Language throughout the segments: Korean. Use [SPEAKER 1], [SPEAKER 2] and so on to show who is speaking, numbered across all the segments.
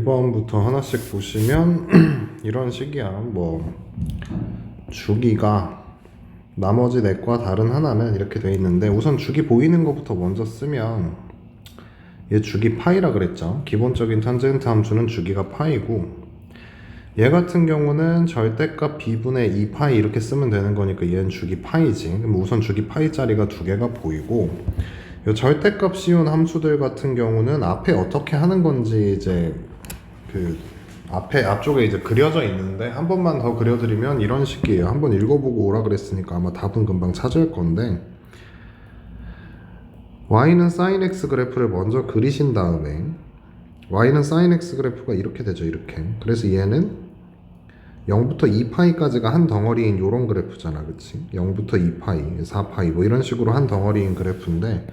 [SPEAKER 1] 1번부터 하나씩 보시면 이런 식이야. 뭐 주기가 나머지 넷과 다른 하나는 이렇게 돼 있는데, 우선 주기 보이는 것부터 먼저 쓰면 얘 주기 파이라 그랬죠. 기본적인 탄젠트 함수는 주기가 파이고, 얘 같은 경우는 절대값 b분의 2파이 이렇게 쓰면 되는 거니까 얘는 주기 파이지. 그럼 우선 주기 파이짜리가 두 개가 보이고, 요 절대값 씌운 함수들 같은 경우는 앞에 어떻게 하는 건지 이제 앞쪽에 이제 그려져 있는데, 한 번만 더 그려드리면 이런 식이에요. 한번 읽어보고 오라 그랬으니까 아마 답은 금방 찾을 건데, y는 sin x 그래프를 먼저 그리신 다음에, y는 sin x 그래프가 이렇게 되죠. 이렇게. 그래서 얘는 0부터 2파이까지가 한 덩어리인 요런 그래프잖아. 그치? 0부터 2파이, 4파이 뭐 이런 식으로 한 덩어리인 그래프인데,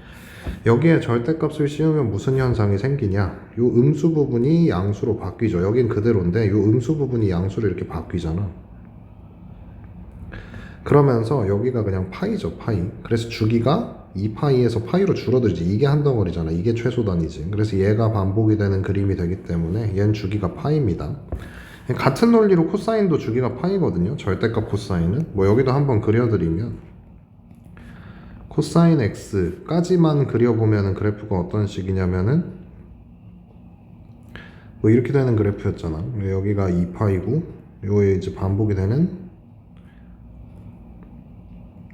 [SPEAKER 1] 여기에 절대값을 씌우면 무슨 현상이 생기냐? 요 음수 부분이 양수로 바뀌죠. 여긴 그대로인데 요 음수 부분이 양수로 이렇게 바뀌잖아. 그러면서 여기가 그냥 파이죠. 파이. 그래서 주기가 2파이에서 파이로 줄어들지. 이게 한 덩어리잖아. 이게 최소단이지. 그래서 얘가 반복이 되는 그림이 되기 때문에 얘는 주기가 파이입니다. 같은 논리로 코사인도 주기가 파이거든요. 절대값 코사인은. 뭐 여기도 한번 그려드리면, 코사인 x까지만 그려보면은 그래프가 어떤 식이냐면은 뭐 이렇게 되는 그래프였잖아. 여기가 2파이고 요에 이제 반복이 되는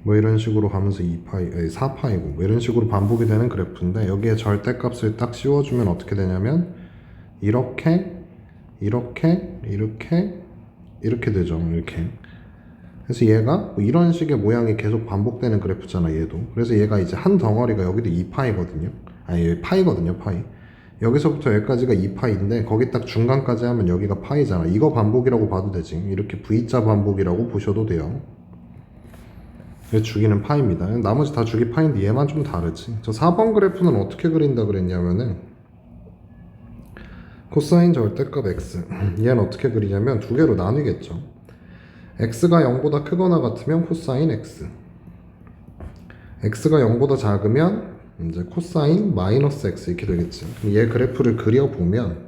[SPEAKER 1] 뭐 이런 식으로 가면서 2파이, 4파이고 뭐 이런 식으로 반복이 되는 그래프인데, 여기에 절대값을 딱 씌워주면 어떻게 되냐면 이렇게 되죠. 이렇게. 그래서 얘가 뭐 이런 식의 모양이 계속 반복되는 그래프잖아. 얘도. 그래서 얘가 이제 한 덩어리가 여기도 2파이거든요. 아니 파이거든요. 파이. 여기서부터 여기까지가 2파이인데 거기 딱 중간까지 하면 여기가 파이잖아. 이거 반복이라고 봐도 되지. 이렇게 V자 반복이라고 보셔도 돼요. 주기는 파이입니다. 나머지 다 주기 파인데 얘만 좀 다르지. 저 4번 그래프는 어떻게 그린다 그랬냐면은, 코사인 절대값 x 얘는 어떻게 그리냐면 두 개로 나뉘겠죠. x가 0보다 크거나 같으면 코사인 x, x가 0보다 작으면 이제 코사인 마이너스 x 이렇게 되겠지. 그럼 얘 그래프를 그려보면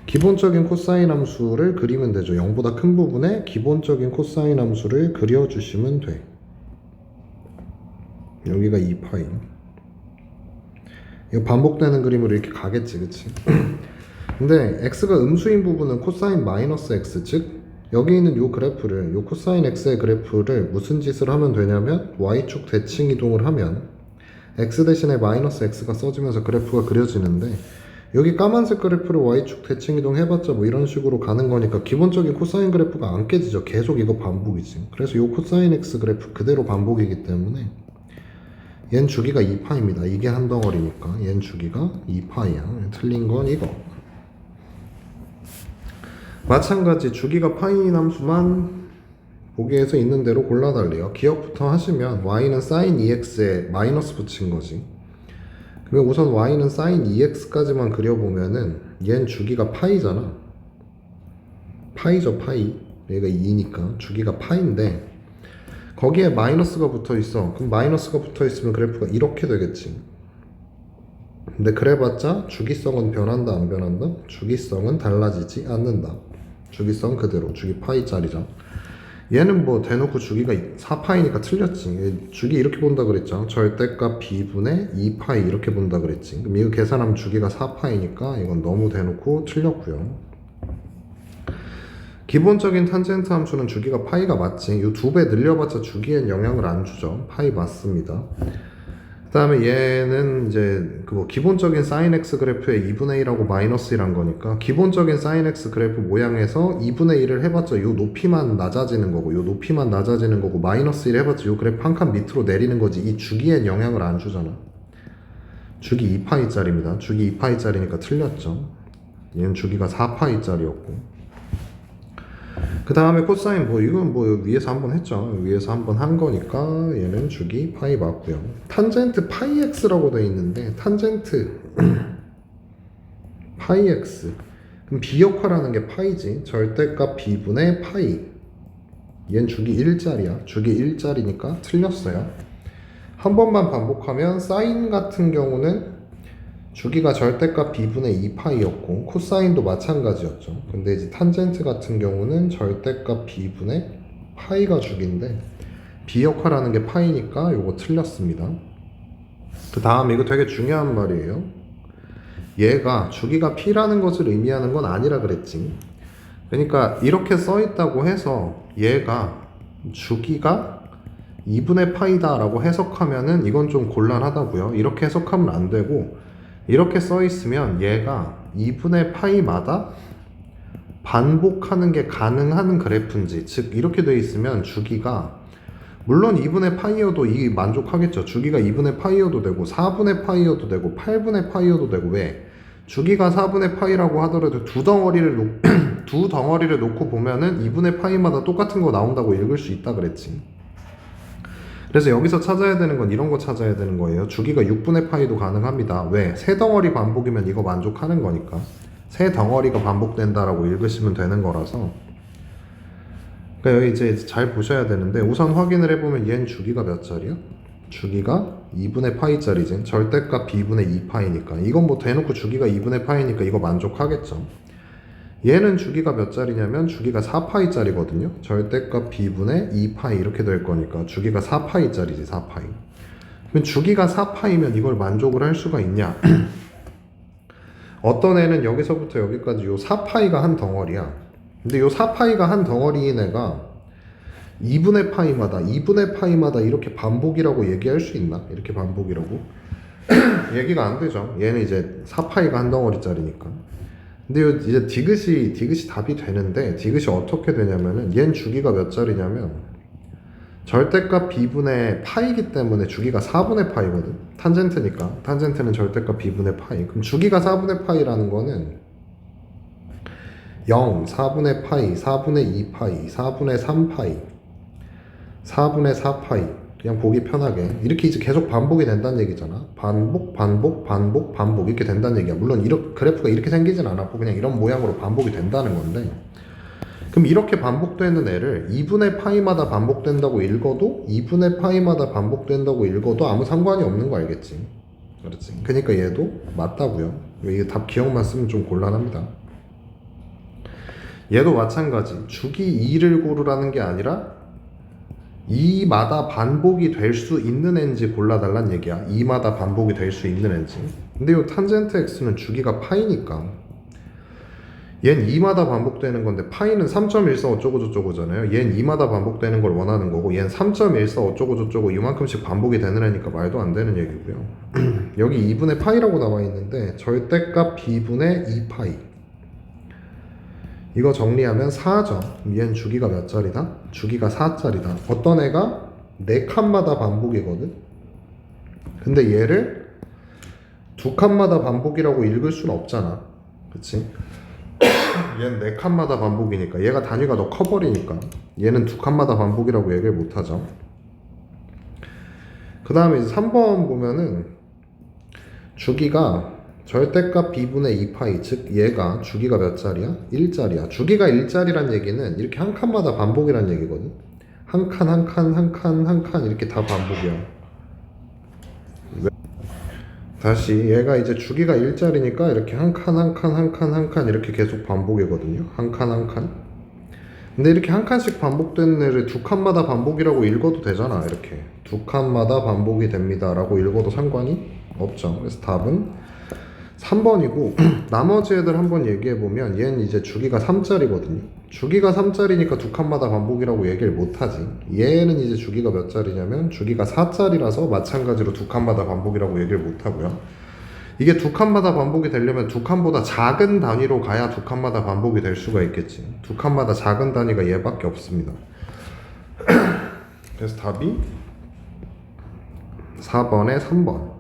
[SPEAKER 1] 기본적인 코사인 함수를 그리면 되죠. 0보다 큰 부분에 기본적인 코사인 함수를 그려주시면 돼. 여기가 2파이. 이거 반복되는 그림으로 이렇게 가겠지, 그치? 근데 x가 음수인 부분은 코사인 마이너스 x, 즉 여기 있는 요 그래프를, 요 코사인 x의 그래프를 무슨 짓을 하면 되냐면 y축 대칭 이동을 하면 x 대신에 마이너스 x가 써지면서 그래프가 그려지는데, 여기 까만색 그래프를 y축 대칭 이동 해봤자 뭐 이런 식으로 가는 거니까 기본적인 코사인 그래프가 안 깨지죠. 계속 이거 반복이지. 그래서 요 코사인 x 그래프 그대로 반복이기 때문에 얜 주기가 2파입니다. 이게 한 덩어리니까 얜 주기가 2파이야. 틀린 건 이거. 마찬가지 주기가 파이인 함수만 보기에서 있는 대로 골라달래요. 기억부터 하시면 y는 sin 2x에 마이너스 붙인 거지. 그러면 우선 y는 sin 2x까지만 그려보면은 얜 주기가 파이잖아. 파이죠, 파이. 얘가 2니까 주기가 파인데 거기에 마이너스가 붙어 있어. 그럼 마이너스가 붙어 있으면 그래프가 이렇게 되겠지. 근데 그래봤자 주기성은 변한다, 안 변한다? 주기성은 달라지지 않는다. 주기성 그대로, 주기 파이짜리죠. 얘는 뭐 대놓고 주기가 4파이니까 틀렸지. 주기 이렇게 본다 그랬죠. 절대값 b분의 2파이 이렇게 본다 그랬지. 그럼 이거 계산하면 주기가 4파이니까 이건 너무 대놓고 틀렸고요. 기본적인 탄젠트 함수는 주기가 파이가 맞지. 이 2배 늘려봤자 주기엔 영향을 안 주죠. 파이 맞습니다. 그 다음에 얘는 이제 그 뭐 기본적인 sin x 그래프의 2분의 1하고 마이너스 1한 거니까 기본적인 sin x 그래프 모양에서 2분의 1을 해봤자 요 높이만 낮아지는 거고, 요 높이만 낮아지는 거고, 마이너스 1 해봤자 요 그래프 한 칸 밑으로 내리는 거지. 이 주기엔 영향을 안 주잖아. 주기 2파이짜리입니다. 주기 2파이짜리니까 틀렸죠. 얘는 주기가 4파이짜리였고. 그 다음에 코사인 뭐 이건 뭐 위에서 한번 했죠. 위에서 한번 한 거니까 얘는 주기 파이 맞고요. 탄젠트 파이 x라고 되어 있는데 탄젠트 파이 x 그럼 비역화라는 게 파이지. 절대값 b분의 파이. 얘는 주기 1짜리야. 주기 1짜리니까 틀렸어요. 한 번만 반복하면 사인 같은 경우는 주기가 절대값 b분의 2파이였고 코사인도 마찬가지였죠. 근데 이제 탄젠트 같은 경우는 절대값 b분의 파이가 주기인데 b 역할하는 게 파이니까 요거 틀렸습니다. 그 다음 이거 되게 중요한 말이에요. 얘가 주기가 p라는 것을 의미하는 건 아니라 그랬지. 그러니까 이렇게 써 있다고 해서 얘가 주기가 2분의 파이다 라고 해석하면은 이건 좀 곤란하다고요. 이렇게 해석하면 안 되고 이렇게 써 있으면 얘가 2분의 파이마다 반복하는 게 가능한 그래프인지, 즉 이렇게 돼 있으면 주기가 물론 2분의 파이여도 이 만족하겠죠. 주기가 2분의 파이여도 되고 4분의 파이여도 되고 8분의 파이여도 되고. 왜? 주기가 4분의 파이라고 하더라도 두 덩어리를 놓고 보면은 2분의 파이마다 똑같은 거 나온다고 읽을 수 있다 그랬지. 그래서 여기서 찾아야 되는 건 이런 거 찾아야 되는 거예요. 주기가 6분의 파이도 가능합니다. 왜? 세 덩어리 반복이면 이거 만족하는 거니까. 세 덩어리가 반복된다라고 읽으시면 되는 거라서. 그러니까 여기 이제 잘 보셔야 되는데 우선 확인을 해보면 얘는 주기가 몇 짜리야? 주기가 2분의 파이짜리지. 절대값 b분의 2파이니까 이건 뭐 대놓고 주기가 2분의 파이니까 이거 만족하겠죠. 얘는 주기가 몇 짜리냐면 주기가 4파이짜리거든요. 절대값 b분의 2파이 이렇게 될 거니까 주기가 4파이짜리지. 4파이. 그럼 주기가 4파이면 이걸 만족을 할 수가 있냐? 어떤 애는 여기서부터 여기까지 요 4파이가 한 덩어리야. 근데 요 4파이가 한 덩어리인 애가 2분의 파이마다 이렇게 반복이라고 얘기할 수 있나? 이렇게 반복이라고? 얘기가 안 되죠. 얘는 이제 4파이가 한 덩어리짜리니까. 근데 이제 디귿이 답이 되는데 디귿이 어떻게 되냐면은 얘는 주기가 몇 짜리냐면 절대값 b분의 파이기 때문에 주기가 4분의 파이거든. 탄젠트니까. 탄젠트는 절대값 b분의 파이. 그럼 주기가 4분의 파이라는 거는 0, 4분의 파이, 4분의 2파이, 4분의 3파이, 4분의 4파이. 그냥 보기 편하게 이렇게 이제 계속 반복이 된다는 얘기잖아. 반복 이렇게 된다는 얘기야. 물론 이렇게 그래프가 이렇게 생기진 않았고 그냥 이런 모양으로 반복이 된다는 건데, 그럼 이렇게 반복되는 애를 2분의 파이마다 반복된다고 읽어도 2분의 파이마다 반복된다고 읽어도 아무 상관이 없는 거 알겠지? 그렇지. 그러니까 얘도 맞다고요. 이게 답 기억만 쓰면 좀 곤란합니다. 얘도 마찬가지. 주기 2를 고르라는 게 아니라 2마다 반복이 될 수 있는 애인지 골라달란 얘기야. 2마다 반복이 될 수 있는 애인지. 근데 이 탄젠트 x는 주기가 파이니까 얘는 2마다 반복되는 건데 파이는 3.14 어쩌고 저쩌고잖아요. 얘는 2마다 반복되는 걸 원하는 거고 얘는 3.14 어쩌고 저쩌고 이만큼씩 반복이 되는 애니까 말도 안 되는 얘기고요. 여기 2분의 파이라고 나와 있는데 절대값 b분의 2파이. 이거 정리하면 4죠. 얘는 주기가 몇 짜리다? 주기가 4짜리다. 어떤 애가 4칸마다 반복이거든? 근데 얘를 2칸마다 반복이라고 읽을 수는 없잖아. 그치? 얘는 4칸마다 반복이니까 얘가 단위가 더 커버리니까 얘는 2칸마다 반복이라고 얘기를 못하죠. 그 다음에 이제 3번 보면은 주기가 절대값 b분의 2파이, 즉 얘가 주기가 몇 짜리야? 1짜리야. 주기가 1짜리란 얘기는 이렇게 한 칸마다 반복이란 얘기거든. 한 칸 이렇게 다 반복이야. 다시 얘가 이제 주기가 1짜리니까 이렇게 한 칸 이렇게 계속 반복이거든요. 한 칸. 근데 이렇게 한 칸씩 반복되는 애를 2칸마다 반복이라고 읽어도 되잖아. 이렇게 2칸마다 반복이 됩니다 라고 읽어도 상관이 없죠. 그래서 답은 3번이고 나머지 애들 한번 얘기해보면 얘는 이제 주기가 3짜리거든요. 주기가 3짜리니까 2칸마다 반복이라고 얘기를 못하지. 얘는 이제 주기가 몇 짜리냐면 주기가 4짜리라서 마찬가지로 2칸마다 반복이라고 얘기를 못하고요. 이게 2칸마다 반복이 되려면 2칸보다 작은 단위로 가야 2칸마다 반복이 될 수가 있겠지. 2칸마다 작은 단위가 얘밖에 없습니다. 그래서 답이 4번에 3번.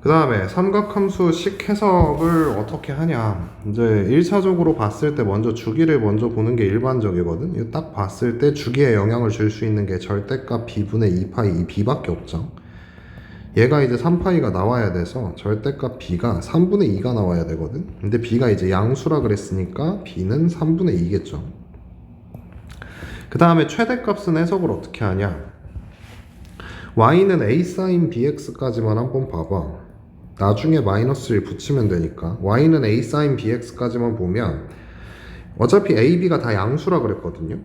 [SPEAKER 1] 그 다음에 삼각함수식 해석을 어떻게 하냐. 이제 1차적으로 봤을 때 먼저 주기를 먼저 보는 게 일반적이거든. 이거 딱 봤을 때 주기에 영향을 줄 수 있는 게 절대값 b분의 2파이, 이 b밖에 없죠. 얘가 이제 3파이가 나와야 돼서 절대값 b가 3분의 2가 나와야 되거든. 근데 b가 이제 양수라 그랬으니까 b는 3분의 2겠죠. 그 다음에 최대값은 해석을 어떻게 하냐. y는 a sin bx까지만 한번 봐봐. 나중에 마이너스 1 붙이면 되니까 y는 a sin bx까지만 보면 어차피 a, b가 다 양수라 그랬거든요.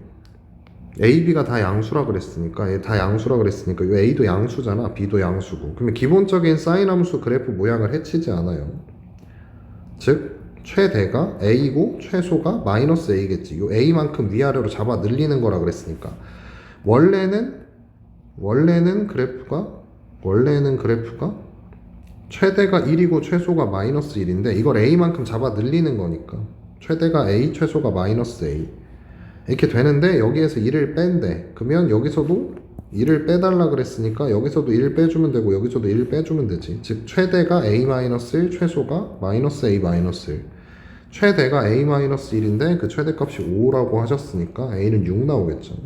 [SPEAKER 1] a, b가 다 양수라 그랬으니까 얘 다 양수라 그랬으니까 이 a도 양수잖아. b도 양수고. 그러면 기본적인 사인 함수 그래프 모양을 해치지 않아요. 즉 최대가 a고 최소가 마이너스 a겠지. 이 a만큼 위아래로 잡아 늘리는 거라 그랬으니까 원래는 그래프가 최대가 1이고 최소가 마이너스 1인데 이걸 a만큼 잡아 늘리는 거니까 최대가 a, 최소가 마이너스 a 이렇게 되는데 여기에서 1을 뺀대. 그러면 여기서도 1을 빼달라 그랬으니까 여기서도 1을 빼주면 되고 여기서도 1을 빼주면 되지. 즉 최대가 a-1, 최소가 마이너스 a-1. 최대가 a-1인데 그 최대값이 5라고 하셨으니까 a는 6 나오겠죠.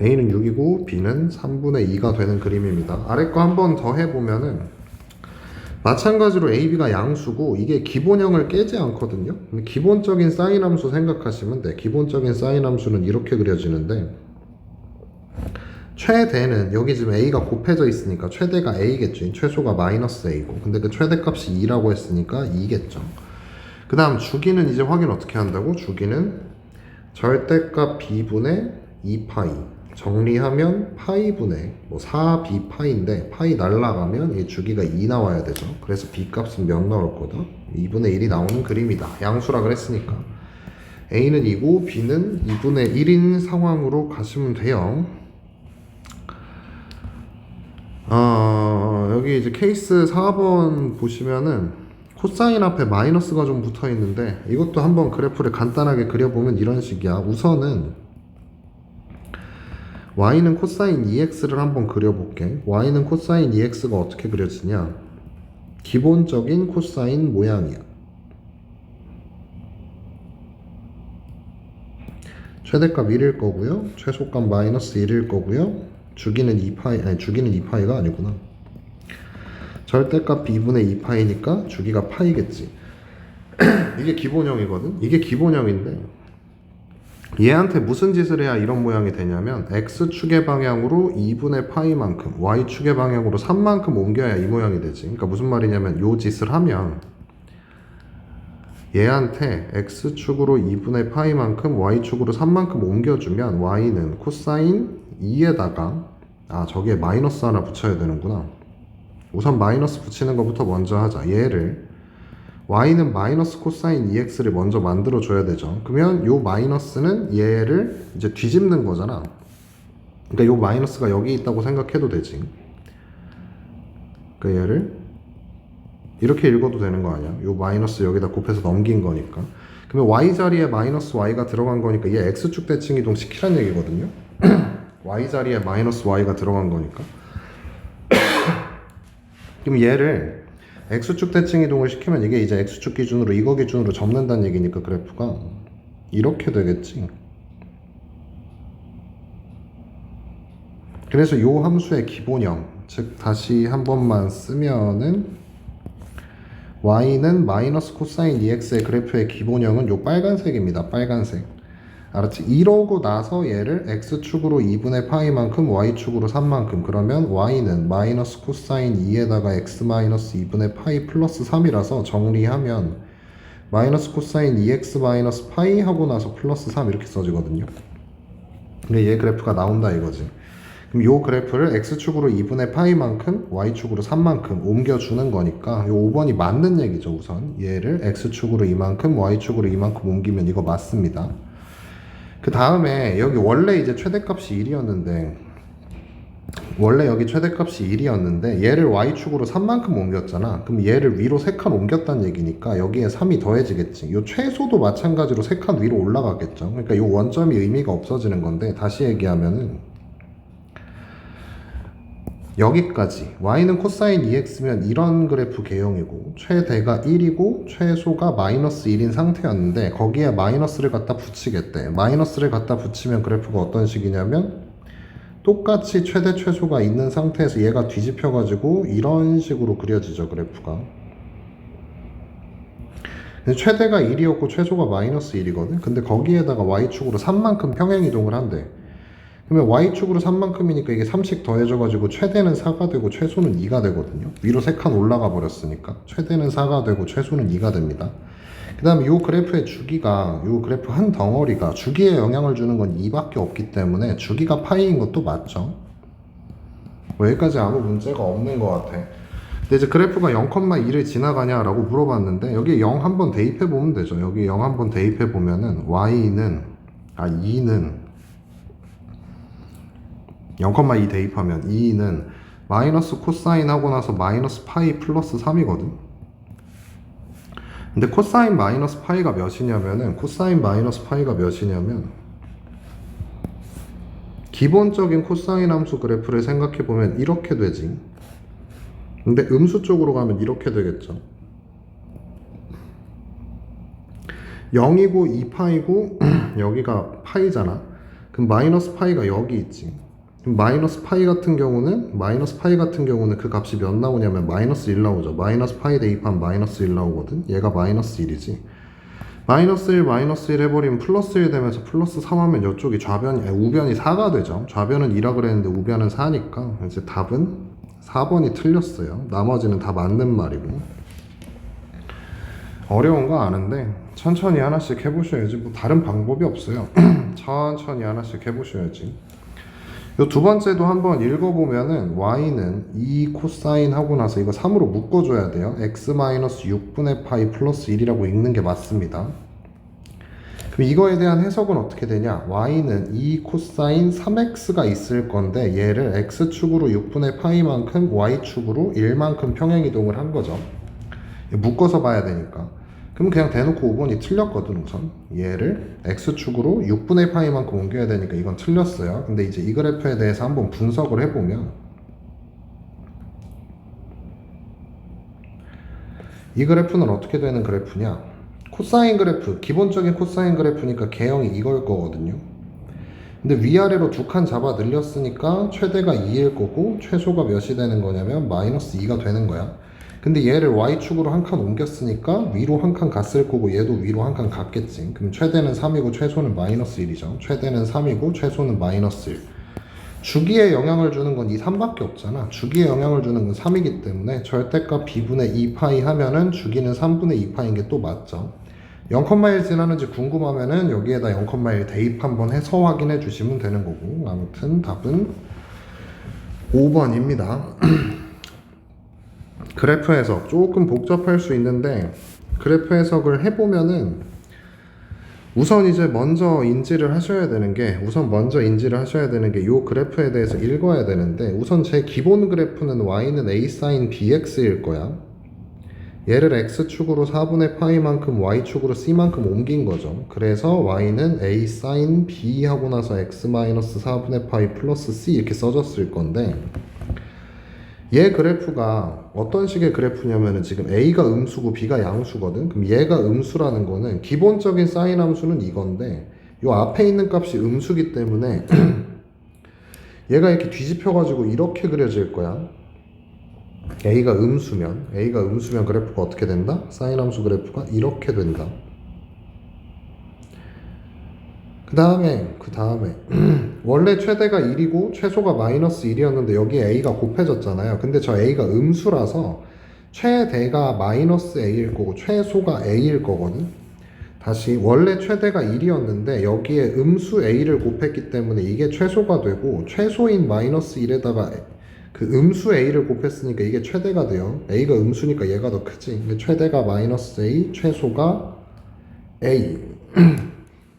[SPEAKER 1] a는 6이고 b는 3분의 2가 되는 그림입니다. 아래 거 한 번 더 해보면은 마찬가지로 a, b가 양수고 이게 기본형을 깨지 않거든요. 기본적인 사인 함수 생각하시면 돼. 기본적인 사인 함수는 이렇게 그려지는데 최대는 여기 지금 a가 곱해져 있으니까 최대가 a겠죠. 최소가 마이너스 a고 근데 그 최대값이 2라고 했으니까 2겠죠. 그 다음 주기는 이제 확인 어떻게 한다고? 주기는 절대값 b분의 2파이 정리하면 파이분의 4b 파이인데 파이 날라가면 이 주기가 2 나와야 되죠. 그래서 b 값은 몇 나올 거다? 2분의 1이 나오는 그림이다. 양수라 그랬으니까 a는 2고 b는 2분의 1인 상황으로 가시면 돼요. 여기 이제 케이스 4번 보시면은 코사인 앞에 마이너스가 좀 붙어 있는데 이것도 한번 그래프를 간단하게 그려보면 이런 식이야. 우선은 y는 코사인 2x를 한번 그려볼게. y는 코사인 2x가 어떻게 그려지냐? 기본적인 코사인 모양이야. 최대값 1일 거고요. 최소값 마이너스 1일 거고요. 주기는 2파이, 아니 주기는 2파이가 아니구나. 절대값 b분의 2파이니까 주기가 파이겠지. 이게 기본형이거든. 이게 기본형인데 얘한테 무슨 짓을 해야 이런 모양이 되냐면 x축의 방향으로 2분의 파이만큼 y축의 방향으로 3만큼 옮겨야 이 모양이 되지. 그러니까 무슨 말이냐면 요 짓을 하면 얘한테 x축으로 2분의 파이만큼 y축으로 3만큼 옮겨주면 y는 코사인 2에다가 저기에 마이너스 하나 붙여야 되는구나. 우선 마이너스 붙이는 것부터 먼저 하자. 얘를 y는 마이너스 코사인 2x를 먼저 만들어 줘야 되죠. 그러면 요 마이너스는 얘를 이제 뒤집는 거잖아. 그러니까 요 마이너스가 여기 있다고 생각해도 되지. 그러니까 얘를 이렇게 읽어도 되는 거 아니야? 요 마이너스 여기다 곱해서 넘긴 거니까. 그러면 y 자리에 마이너스 y가 들어간 거니까 얘 x축 대칭 이동 시키란 얘기거든요. y 자리에 마이너스 y가 들어간 거니까. 그럼 얘를 x축 대칭 이동을 시키면 이게 이제 x축 기준으로 이거 기준으로 접는다는 얘기니까 그래프가 이렇게 되겠지. 그래서 요 함수의 기본형, 즉 다시 한 번만 쓰면은 y는 마이너스 코사인 2x의 그래프의 기본형은 요 빨간색입니다. 빨간색. 알았지? 이러고 나서 얘를 x축으로 2분의 파이만큼 y축으로 3만큼 그러면 y는 마이너스 코사인 2에다가 x 마이너스 2분의 파이 플러스 3이라서 정리하면 마이너스 코사인 2x 마이너스 파이 하고 나서 플러스 3 이렇게 써지거든요. 근데 얘 그래프가 나온다 이거지. 그럼 요 그래프를 x축으로 2분의 파이만큼 y축으로 3만큼 옮겨주는 거니까 요 5번이 맞는 얘기죠. 우선 얘를 x축으로 이만큼 y축으로 이만큼 옮기면 이거 맞습니다. 그 다음에 여기 원래 이제 최대값이 1이었는데 원래 여기 최대값이 1이었는데 얘를 y축으로 3만큼 옮겼잖아. 그럼 얘를 위로 3칸 옮겼다는 얘기니까 여기에 3이 더해지겠지. 요 최소도 마찬가지로 3칸 위로 올라가겠죠. 그러니까 요 원점이 의미가 없어지는 건데 다시 얘기하면은 여기까지 y는 코사인 2x면 이런 그래프 개형이고 최대가 1이고 최소가 마이너스 1인 상태였는데 거기에 마이너스를 갖다 붙이겠대. 마이너스를 갖다 붙이면 그래프가 어떤 식이냐면 똑같이 최대 최소가 있는 상태에서 얘가 뒤집혀 가지고 이런 식으로 그려지죠. 그래프가. 근데 최대가 1이었고 최소가 마이너스 1이거든. 근데 거기에다가 y축으로 3만큼 평행 이동을 한대. 그러면 y축으로 3만큼이니까 이게 3씩 더해져가지고 최대는 4가 되고 최소는 2가 되거든요. 위로 3칸 올라가 버렸으니까 최대는 4가 되고 최소는 2가 됩니다. 그 다음에 이 그래프의 주기가, 이 그래프 한 덩어리가 주기에 영향을 주는 건 2밖에 없기 때문에 주기가 파이인 것도 맞죠. 뭐 여기까지 아무 문제가 없는 것 같아. 근데 이제 그래프가 0,2를 지나가냐라고 물어봤는데 여기 0 한번 대입해 보면 되죠. 여기 0 한번 대입해 보면은2는 0,2 대입하면 2는 마이너스 코사인 하고 나서 마이너스 파이 플러스 3이거든. 근데 코사인 마이너스 파이가 몇이냐면은 기본적인 코사인 함수 그래프를 생각해 보면 이렇게 되지. 근데 음수 쪽으로 가면 이렇게 되겠죠. 0이고 2파이고 여기가 파이잖아. 그럼 마이너스 파이가 여기 있지. 그럼 마이너스 파이 같은 경우는 그 값이 몇 나오냐면 마이너스 1 나오죠. 마이너스 파이 대입하면 마이너스 1 나오거든. 얘가 마이너스 1이지. 마이너스 1 해버리면 플러스 1 되면서 플러스 3 하면 이쪽이 우변이 4가 되죠. 좌변은 2라 그랬는데 우변은 4니까 이제 답은 4번이 틀렸어요. 나머지는 다 맞는 말이고. 어려운 거 아는데 천천히 하나씩 해보셔야지. 뭐 다른 방법이 없어요. 천천히 하나씩 해보셔야지. 요 두 번째도 한번 읽어보면은 y는 2 코사인 하고 나서 이거 3으로 묶어줘야 돼요. x-6분의 파이 플러스 1이라고 읽는 게 맞습니다. 그럼 이거에 대한 해석은 어떻게 되냐? y는 2 코사인 3x가 있을 건데 얘를 x축으로 6분의 파이만큼 y축으로 1만큼 평행이동을 한 거죠. 묶어서 봐야 되니까. 그럼 그냥 대놓고 5번이 틀렸거든. 우선 얘를 x축으로 6분의 파이만큼 옮겨야 되니까 이건 틀렸어요. 근데 이제 이 그래프에 대해서 한번 분석을 해보면 이 그래프는 어떻게 되는 그래프냐? 코사인 그래프, 기본적인 코사인 그래프니까 개형이 이걸 거거든요. 근데 위아래로 두 칸 잡아 늘렸으니까 최대가 2일 거고 최소가 몇이 되는 거냐면 마이너스 2가 되는 거야. 근데 얘를 y축으로 한 칸 옮겼으니까 위로 한 칸 갔을 거고 얘도 위로 한 칸 갔겠지. 그럼 최대는 3이고 최소는 마이너스 1이죠. 최대는 3이고 최소는 마이너스 1. 주기에 영향을 주는 건 이 3밖에 없잖아. 주기에 영향을 주는 건 3이기 때문에 절대값 b분의 2파이 하면은 주기는 3분의 2파인 게 또 맞죠. 0,1 지나는지 궁금하면은 여기에다 0,1 대입 한번 해서 확인해 주시면 되는 거고. 아무튼 답은 5번입니다. 그래프 해석 조금 복잡할 수 있는데 그래프 해석을 해보면은 우선 먼저 인지를 하셔야 되는 게 이 그래프에 대해서 읽어야 되는데 우선 제 기본 그래프는 y는 a sin bx일 거야. 얘를 x축으로 4분의 파이만큼 y축으로 c만큼 옮긴 거죠. 그래서 y는 a sin b 하고 나서 x 마이너스 4분의 파이 플러스 c 이렇게 써졌을 건데 얘 그래프가 어떤 식의 그래프냐면은 지금 a가 음수고 b가 양수거든. 그럼 얘가 음수라는 거는 기본적인 사인 함수는 이건데 요 앞에 있는 값이 음수기 때문에 얘가 이렇게 뒤집혀 가지고 이렇게 그려질 거야. a가 음수면 그래프가 어떻게 된다? 사인 함수 그래프가 이렇게 된다. 그 다음에 원래 최대가 1이고 최소가 마이너스 1이었는데 여기에 a가 곱해졌잖아요. 근데 저 a가 음수라서 최대가 마이너스 a일 거고 최소가 a일 거거든. 다시 원래 최대가 1이었는데 여기에 음수 a를 곱했기 때문에 이게 최소가 되고 최소인 마이너스 1에다가 그 음수 a를 곱했으니까 이게 최대가 돼요. a가 음수니까 얘가 더 크지. 근데 최대가 마이너스 a, 최소가 a.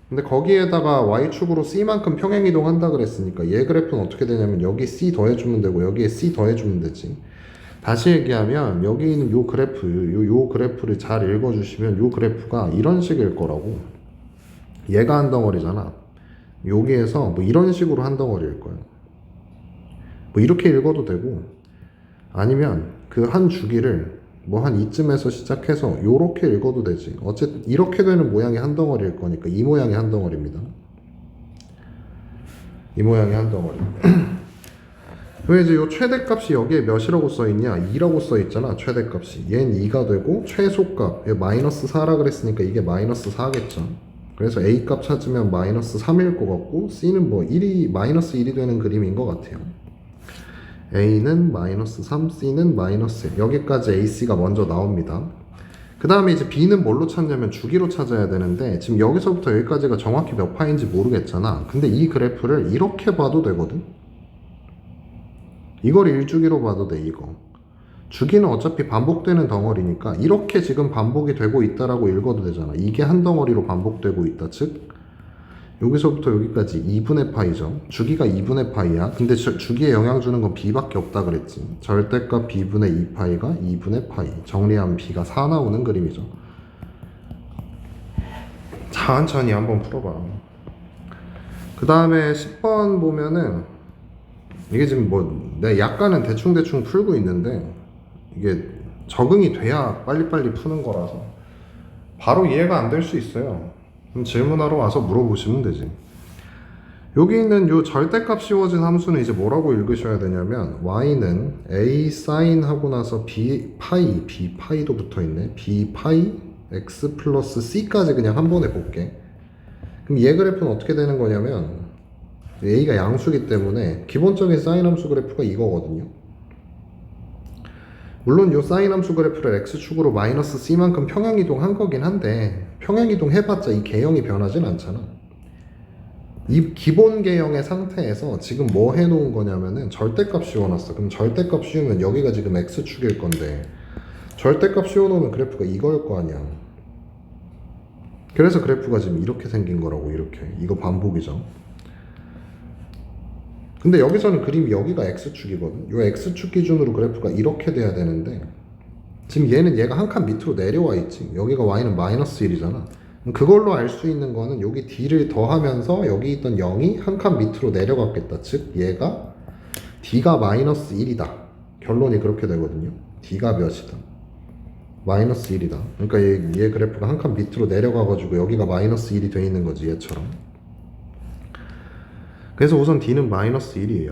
[SPEAKER 1] 근데 거기에다가 y축으로 c만큼 평행이동 한다 그랬으니까 얘 그래프는 어떻게 되냐면 여기 c 더해주면 되고 여기에 c 더해주면 되지. 다시 얘기하면 여기 있는 요 그래프, 요 그래프를 잘 읽어주시면 요 그래프가 이런 식일 거라고. 얘가 한 덩어리잖아. 여기에서 뭐 이런 식으로 한 덩어리일 거야. 뭐 이렇게 읽어도 되고 아니면 그 한 주기를 뭐 한 이쯤에서 시작해서 요렇게 읽어도 되지. 어쨌든 이렇게 되는 모양이 한 덩어리일 거니까 이 모양이 한 덩어리입니다. 이 모양이 한 덩어리. 왜 이제 요 최대값이 여기에 몇이라고 써있냐? 2라고 써있잖아. 최대값이. 얘는 2가 되고 최소값 얘 마이너스 4라 그랬으니까 이게 마이너스 4겠죠. 그래서 A 값 찾으면 마이너스 3일 것 같고 C는 뭐 1이 마이너스 1이 되는 그림인 것 같아요. A는 마이너스 3, C는 마이너스 1. 여기까지 AC가 먼저 나옵니다. 그 다음에 이제 B는 뭘로 찾냐면 주기로 찾아야 되는데 지금 여기서부터 여기까지가 정확히 몇 파인지 모르겠잖아. 근데 이 그래프를 이렇게 봐도 되거든. 이걸 1주기로 봐도 돼. 이거 주기는 어차피 반복되는 덩어리니까 이렇게 지금 반복이 되고 있다라고 읽어도 되잖아. 이게 한 덩어리로 반복되고 있다. 즉 여기서부터 여기까지 2분의 파이죠. 주기가 2분의 파이야. 근데 주기에 영향 주는 건 B밖에 없다 그랬지. 절대값 B분의 2파이가 2분의 파이. 정리하면 B가 4 나오는 그림이죠. 천천히 한번 풀어봐. 그 다음에 10번 보면은 이게 지금 뭐 내가 약간은 대충대충 풀고 있는데 이게 적응이 돼야 빨리빨리 푸는 거라서 바로 이해가 안 될 수 있어요. 그럼 질문하러 와서 물어보시면 되지. 여기 있는 요 절대값 씌워진 함수는 이제 뭐라고 읽으셔야 되냐면 y는 a 사인 하고 나서 b 파이도 붙어 있네. b 파이 x 플러스 c까지 그냥 한 번에 볼게. 그럼 얘 그래프는 어떻게 되는 거냐면 a가 양수기 때문에 기본적인 사인 함수 그래프가 이거거든요. 물론 요 사인 함수 그래프를 x축으로 마이너스 c만큼 평행이동 한 거긴 한데 평행이동 해봤자 이 개형이 변하진 않잖아. 이 기본 개형의 상태에서 지금 뭐 해놓은 거냐면은 절대값 씌워놨어. 그럼 절대값 씌우면 여기가 지금 x축일 건데 절대값 씌워놓으면 그래프가 이거일 거 아니야. 그래서 그래프가 지금 이렇게 생긴 거라고. 이렇게 이거 반복이죠. 근데 여기서는 그림이 여기가 x축이거든. 요 x축 기준으로 그래프가 이렇게 돼야 되는데 지금 얘는 얘가 한 칸 밑으로 내려와 있지. 여기가 y는 마이너스 1이잖아. 그걸로 알 수 있는 거는 여기 d를 더하면서 여기 있던 0이 한 칸 밑으로 내려갔겠다. 즉 얘가 d가 마이너스 1이다. 결론이 그렇게 되거든요. d가 몇이다? 마이너스 1이다. 그러니까 얘 그래프가 한 칸 밑으로 내려가가지고 여기가 마이너스 1이 돼 있는 거지. 얘처럼. 그래서 우선 d는 마이너스 1이에요.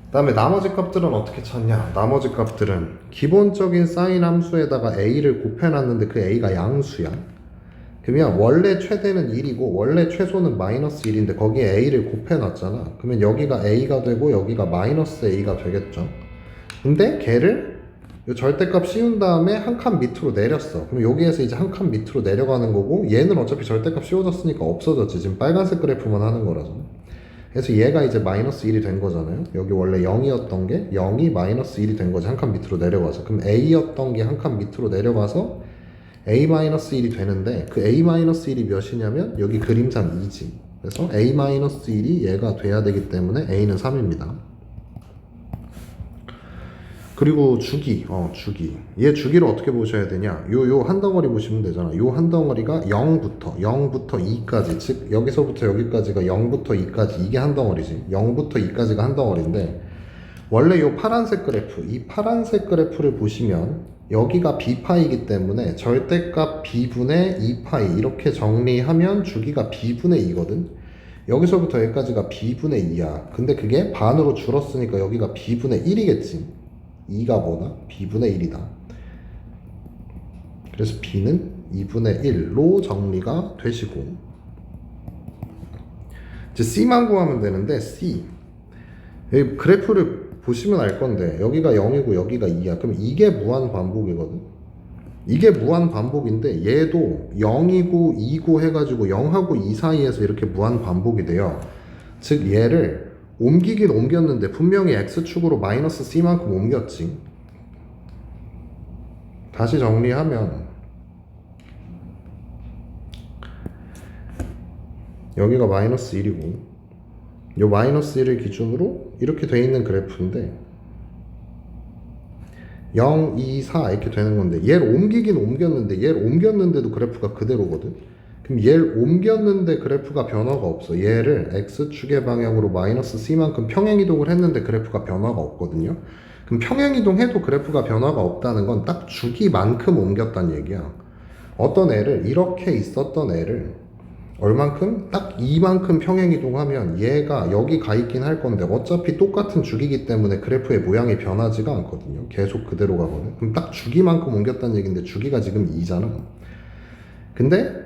[SPEAKER 1] 그 다음에 나머지 값들은 어떻게 찾냐? 나머지 값들은 기본적인 사인 함수에다가 a를 곱해놨는데 그 a가 양수야. 그러면 원래 최대는 1이고 원래 최소는 마이너스 1인데 거기에 a를 곱해놨잖아. 그러면 여기가 a가 되고 여기가 마이너스 a가 되겠죠. 근데 걔를 절대값 씌운 다음에 한 칸 밑으로 내렸어. 그럼 여기에서 이제 한 칸 밑으로 내려가는 거고 얘는 어차피 절대값 씌워졌으니까 없어졌지. 지금 빨간색 그래프만 하는 거라서. 그래서 얘가 이제 마이너스 1이 된 거잖아요. 여기 원래 0이었던 게 0이 마이너스 1이 된 거지. 한 칸 밑으로 내려가서. 그럼 a였던 게 한 칸 밑으로 내려가서 a-1이 되는데 그 a-1이 몇이냐면 여기 그림상 2지. 그래서 a-1이 얘가 돼야 되기 때문에 a는 3입니다. 그리고 주기. 얘 주기를 어떻게 보셔야 되냐? 요 한 덩어리 보시면 되잖아. 요 한 덩어리가 0부터 2까지. 즉 여기서부터 여기까지가 0부터 2까지. 이게 한 덩어리지. 0부터 2까지가 한 덩어리인데 원래 요 파란색 그래프, 이 파란색 그래프를 보시면 여기가 b파이기 때문에 절대값 b분의 2파이 이렇게 정리하면 주기가 b분의 2거든. 여기서부터 여기까지가 b분의 2야. 근데 그게 반으로 줄었으니까 여기가 b분의 1이겠지. 2가 뭐다? b분의 1이다. 그래서 b는 2분의 1로 정리가 되시고 이제 c만 구하면 되는데 c 여기 그래프를 보시면 알 건데 여기가 0이고 여기가 2야. 그럼 이게 무한 반복이거든. 이게 무한 반복인데 얘도 0이고 2고 해가지고 0하고 2 사이에서 이렇게 무한 반복이 돼요. 즉 얘를 옮기긴 옮겼는데 분명히 x축으로 마이너스 c만큼 옮겼지. 다시 정리하면 여기가 마이너스 1이고 요 마이너스 1을 기준으로 이렇게 돼 있는 그래프인데 0, 2, 4 이렇게 되는 건데 얘를 옮기긴 옮겼는데 얘를 옮겼는데도 그래프가 그대로거든. 그럼 얘를 옮겼는데 그래프가 변화가 없어. 얘를 x축의 방향으로 마이너스 c만큼 평행이동을 했는데 그래프가 변화가 없거든요. 그럼 평행이동해도 그래프가 변화가 없다는 건 딱 주기만큼 옮겼다는 얘기야. 어떤 애를 이렇게 있었던 애를 얼만큼? 딱 이만큼 평행이동하면 얘가 여기 가 있긴 할 건데 어차피 똑같은 주기이기 때문에 그래프의 모양이 변하지가 않거든요. 계속 그대로 가거든. 그럼 딱 주기만큼 옮겼다는 얘기인데 주기가 지금 2잖아. 근데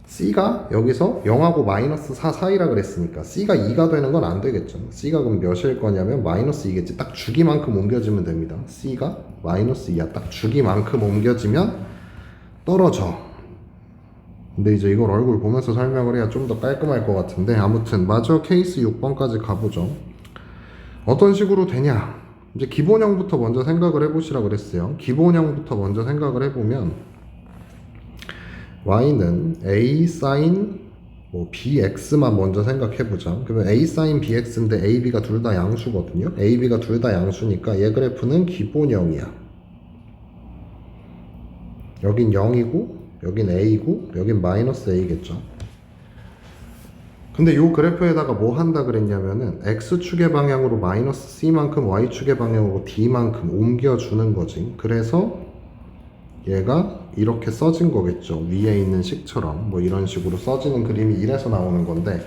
[SPEAKER 1] C가 여기서 0하고 마이너스 4 사이라 그랬으니까 C가 2가 되는 건 안 되겠죠. C가 그럼 몇일 거냐면 마이너스 2겠지. 딱 주기만큼 옮겨지면 됩니다. C가 마이너스 2야. 딱 주기만큼 옮겨지면 떨어져. 근데 이제 이걸 얼굴 보면서 설명을 해야 좀 더 깔끔할 것 같은데, 아무튼 마저 케이스 6번까지 가보죠. 어떤 식으로 되냐, 이제 기본형부터 먼저 생각을 해보시라 그랬어요. 기본형부터 먼저 생각을 해보면 y는 a sin bx만 먼저 생각해보자. 그러면 a sin bx인데 a, b가 둘 다 양수거든요. a, b가 둘 다 양수니까 얘 그래프는 기본형이야. 여긴 0이고 여긴 a고 여긴 마이너스 a겠죠. 근데 요 그래프에다가 뭐 한다 그랬냐면은 x축의 방향으로 마이너스 c만큼 y축의 방향으로 d만큼 옮겨주는 거지. 그래서 얘가 이렇게 써진 거겠죠. 위에 있는 식처럼 뭐 이런 식으로 써지는 그림이 이래서 나오는 건데,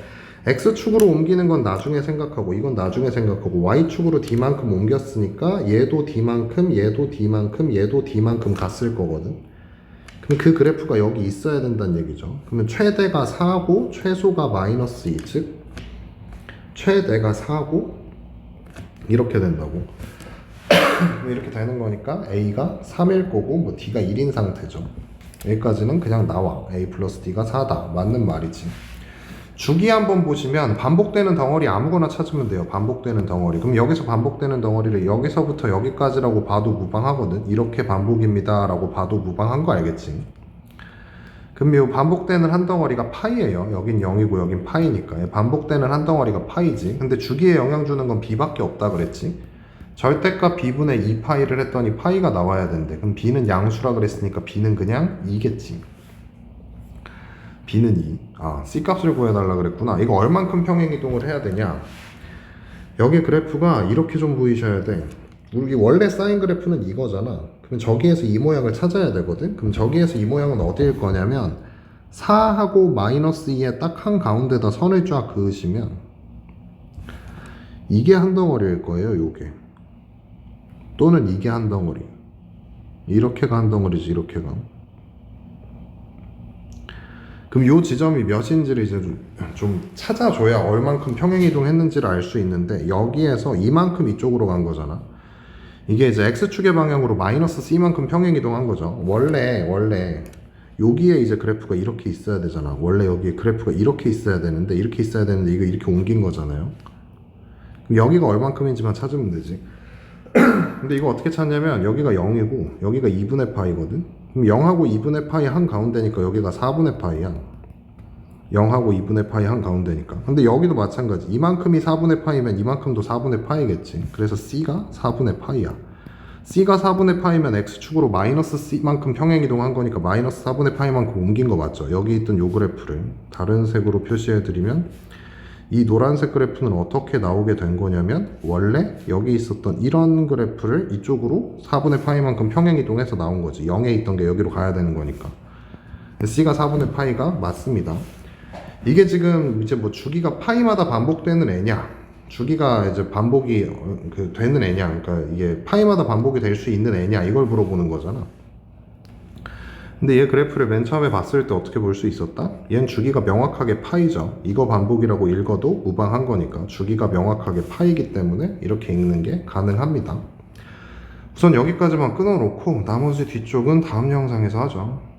[SPEAKER 1] x축으로 옮기는 건 나중에 생각하고 이건 나중에 생각하고, y축으로 d만큼 옮겼으니까 얘도 d만큼 얘도 d만큼 얘도 d만큼 갔을 거거든. 그럼 그 그래프가 여기 있어야 된다는 얘기죠. 그러면 최대가 4고 최소가 마이너스 2, 즉 최대가 4고 이렇게 된다고. 이렇게 되는 거니까 a가 3일 거고 뭐 d가 1인 상태죠. 여기까지는 그냥 나와. a 플러스 d가 4다. 맞는 말이지. 주기 한번 보시면 반복되는 덩어리 아무거나 찾으면 돼요. 반복되는 덩어리. 그럼 여기서 반복되는 덩어리를 여기서부터 여기까지라고 봐도 무방하거든. 이렇게 반복입니다 라고 봐도 무방한 거 알겠지? 그럼 이 반복되는 한 덩어리가 파이예요. 여긴 0이고 여긴 파이니까. 반복되는 한 덩어리가 파이지. 근데 주기에 영향 주는 건 b밖에 없다 그랬지? 절대값 b분의 2파이를 했더니 파이가 나와야 된대. 그럼 b는 양수라 그랬으니까 b는 그냥 2겠지. b는 2. 아, C값을 구해달라 그랬구나. 이거 얼만큼 평행이동을 해야 되냐? 여기 그래프가 이렇게 좀 보이셔야 돼. 우리 원래 사인 그래프는 이거잖아. 그럼 저기에서 이 모양을 찾아야 되거든? 그럼 저기에서 이 모양은 어디일 거냐면 4하고 마이너스 2의 딱 한 가운데다 선을 쫙 그으시면 이게 한 덩어리일 거예요, 요게. 또는 이게 한 덩어리. 이렇게가 한 덩어리지, 이렇게가. 그럼 요 지점이 몇인지를 이제 좀 찾아줘야 얼만큼 평행이동했는지를 알 수 있는데, 여기에서 이만큼 이쪽으로 간 거잖아. 이게 이제 x축의 방향으로 마이너스 c만큼 평행이동한 거죠. 원래 여기에 이제 그래프가 이렇게 있어야 되잖아. 원래 여기에 그래프가 이렇게 있어야 되는데 이거 이렇게 옮긴 거잖아요. 그럼 여기가 얼만큼인지만 찾으면 되지. 근데 이거 어떻게 찾냐면 여기가 0이고 여기가 2분의 파이거든. 그럼 0하고 2분의 파이 한 가운데니까 여기가 4분의 파이야. 0하고 2분의 파이 한 가운데니까. 근데 여기도 마찬가지. 이만큼이 4분의 파이면 이만큼도 4분의 파이겠지. 그래서 C가 4분의 파이야. C가 4분의 파이면 X축으로 마이너스 C만큼 평행이동한 거니까 마이너스 4분의 파이만큼 옮긴 거 맞죠? 여기 있던 요 그래프를 다른 색으로 표시해드리면 이 노란색 그래프는 어떻게 나오게 된 거냐면 원래 여기 있었던 이런 그래프를 이쪽으로 4분의 파이만큼 평행이동해서 나온 거지. 0에 있던 게 여기로 가야 되는 거니까. C가 4분의 파이가 맞습니다. 이게 지금 이제 뭐 주기가 파이마다 반복되는 애냐, 주기가 이제 반복이 되는 애냐, 그러니까 이게 파이마다 반복이 될 수 있는 애냐, 이걸 물어보는 거잖아. 근데 얘 그래프를 맨 처음에 봤을 때 어떻게 볼 수 있었다? 얘는 주기가 명확하게 파이죠. 이거 반복이라고 읽어도 무방한 거니까 주기가 명확하게 파이기 때문에 이렇게 읽는 게 가능합니다. 우선 여기까지만 끊어놓고 나머지 뒤쪽은 다음 영상에서 하죠.